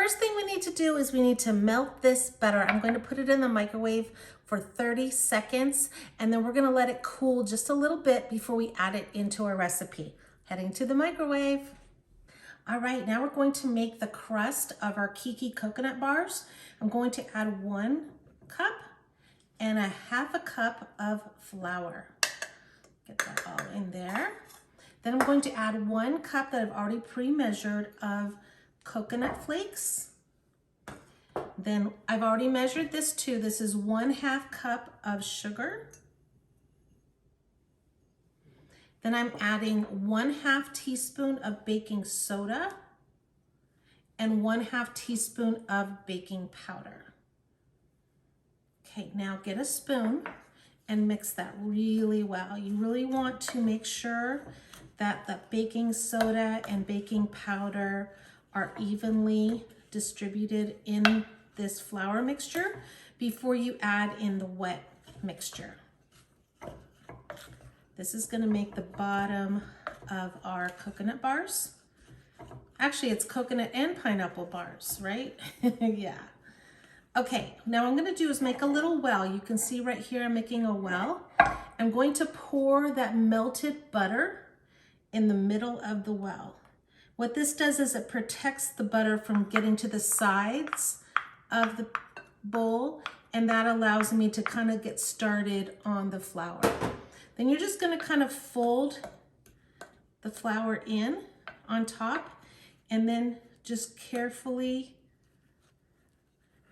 first thing we need to do is we need to melt this butter. I'm going to put it in the microwave for 30 seconds, and then we're gonna let it cool just a little bit before we add it into our recipe. Heading to the microwave. All right, now we're going to make the crust of our Kiki coconut bars. I'm going to add 1 cup and a 1/2 cup of flour. Get that all in there. Then I'm going to add 1 cup that I've already pre-measured of coconut flakes. Then I've already measured this too. This is 1/2 cup of sugar. Then I'm adding 1/2 teaspoon of baking soda and 1/2 teaspoon of baking powder. Okay, now get a spoon and mix that really well. You really want to make sure that the baking soda and baking powder are evenly distributed in this flour mixture before you add in the wet mixture. This is gonna make the bottom of our coconut bars. Actually, it's coconut and pineapple bars, right? Yeah. Okay, now what I'm gonna do is make a little well. You can see right here I'm making a well. I'm going to pour that melted butter in the middle of the well. What this does is it protects the butter from getting to the sides of the bowl, and that allows me to kind of get started on the flour. Then you're just gonna kind of fold the flour in on top and then just carefully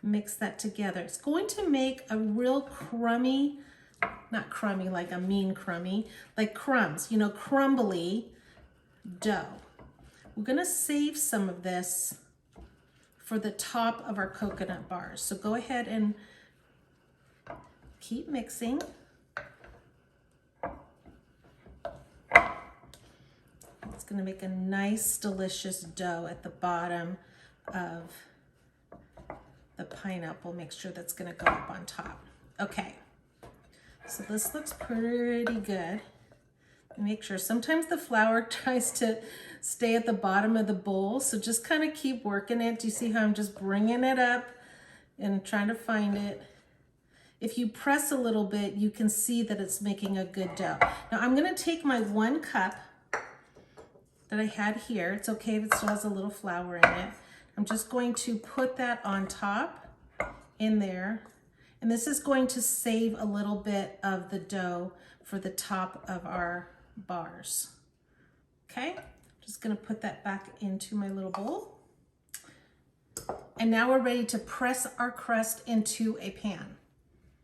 mix that together. It's going to make a real crummy, not crummy like a mean crummy, like crumbs, you know, crumbly dough. We're gonna save some of this for the top of our coconut bars. So go ahead and keep mixing. It's gonna make a nice, delicious dough at the bottom of the pineapple mixture that's gonna go up on top. Okay, so this looks pretty good. Make sure, sometimes the flour tries to stay at the bottom of the bowl, so just kind of keep working it. Do you see how I'm just bringing it up and trying to find it? If you press a little bit, you can see that it's making a good dough. Now I'm gonna take my 1 cup that I had here. It's okay if it still has a little flour in it. I'm just going to put that on top in there. And this is going to save a little bit of the dough for the top of our bars. Okay, just gonna put that back into my little bowl. And now we're ready to press our crust into a pan.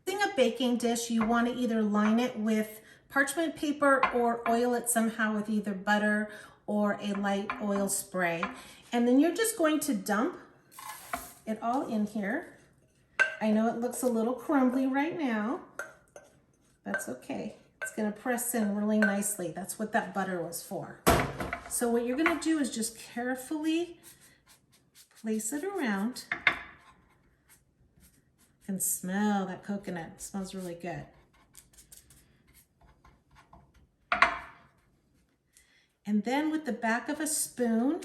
Using a baking dish, you want to either line it with parchment paper or oil it somehow with either butter or a light oil spray. And then you're just going to dump it all in here. I know it looks a little crumbly right now. That's okay. It's gonna press in really nicely. That's what that butter was for. So what you're gonna do is just carefully place it around. You can smell that coconut. It smells really good. And then with the back of a spoon,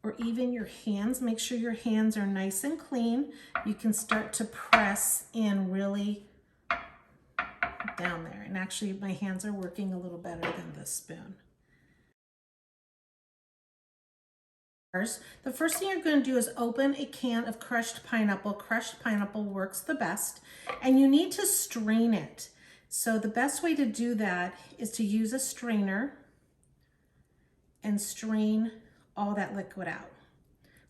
or even your hands, make sure your hands are nice and clean. You can start to press in really down there. And actually my hands are working a little better than the spoon. The first thing you're going to do is open a can of crushed pineapple. Crushed pineapple works the best, and you need to strain it. So the best way to do that is to use a strainer and strain all that liquid out,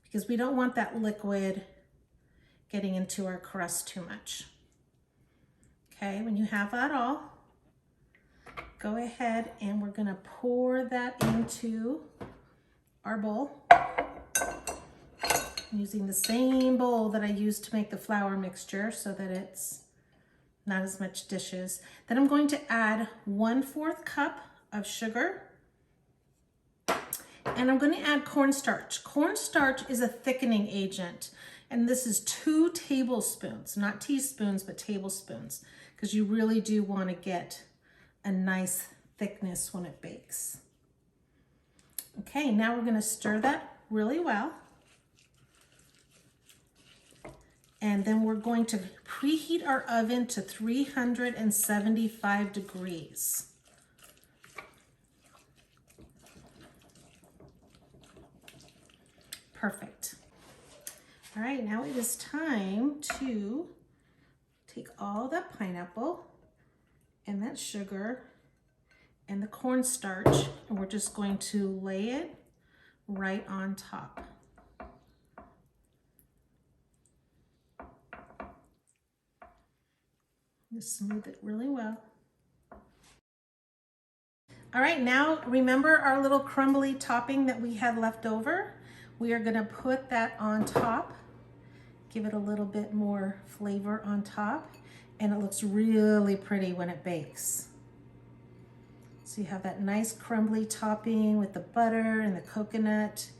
because we don't want that liquid getting into our crust too much. Okay, when you have that all, go ahead and we're gonna pour that into our bowl. I'm using the same bowl that I used to make the flour mixture so that it's not as much dishes. Then I'm going to add 1/4 cup of sugar. And I'm going to add cornstarch. Cornstarch is a thickening agent. And this is 2 tablespoons, not teaspoons, but tablespoons, because you really do want to get a nice thickness when it bakes. Okay, now we're going to stir that really well. And then we're going to preheat our oven to 375 degrees. Perfect. All right, now it is time to take all that pineapple and that sugar and the cornstarch, and we're just going to lay it right on top. Just smooth it really well. All right, now remember our little crumbly topping that we had left over? We are gonna put that on top, give it a little bit more flavor on top, and it looks really pretty when it bakes. So you have that nice crumbly topping with the butter and the coconut.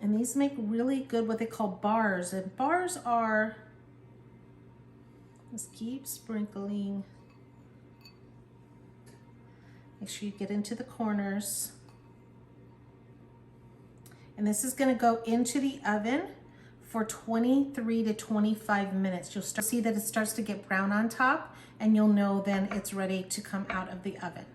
And these make really good what they call bars. And bars are, just keep sprinkling. Make sure you get into the corners. And this is gonna go into the oven for 23 to 25 minutes. You'll see that it starts to get brown on top, and you'll know then it's ready to come out of the oven.